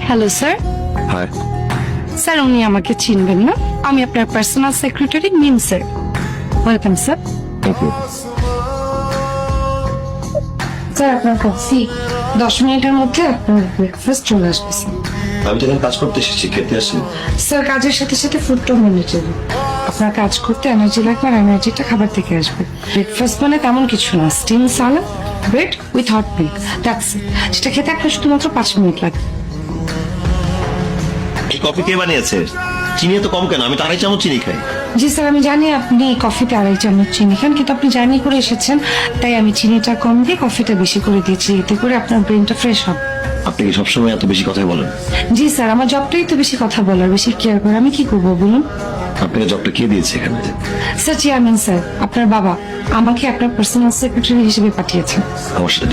Hello sir. High. Sir উনি আমাকে চিনবেন না, আমি আপনার personal secretary Mim sir. Welcome sir. Thank you. Sir আপনার কফি 10 মিনিটের মধ্যে আপনার ব্রেকফাস্ট চলে আসবে স্যার। আমি তো এখানে কাজ করতে এসেছি, খেতে আসিনি। স্যার কাজের সাথে সাথে ফুডটাও মেনে চলবে। আপনার কাজ করতে এনার্জি লাগবে, আর এনার্জিটা খাবার থেকে আসবে। ব্রেকফাস্ট মানে তেমন কিছু না, steam salad, bread with hot milk, that's it. যেটা খেতে আপনার শুধুমাত্র 5 মিনিট লাগবে। এই কফি কে বানিয়েছে? চিনি তো কম কেন? আমি তো 2.5 চামচ চিনি খাই। জি স্যার, আমি জানি আপনি কফিতে 2.5 চামচ চিনি খান, কিন্তু আপনি জার্নি করে এসেছেন, তাই আমি চিনিটা কম দিয়ে কফিটা বেশি করে দিয়েছি, এতে করে আপনার ব্রেনটা ফ্রেশ হবে। আপনি কি সবসময় এত বেশি কথাই বলেন? জি স্যার, আমার জবটাই তো বেশি কথা বলার, বেশি কেয়ার করে, আমি কি করবো বলুন? আপনাকে জবটা কে দিয়েছে এখানে? স্যার চেয়ারম্যান স্যার, আপনার বাবা আমাকে আপনার পার্সোনাল সেক্রেটারি হিসেবে পাঠিয়েছেন। আমার সাথে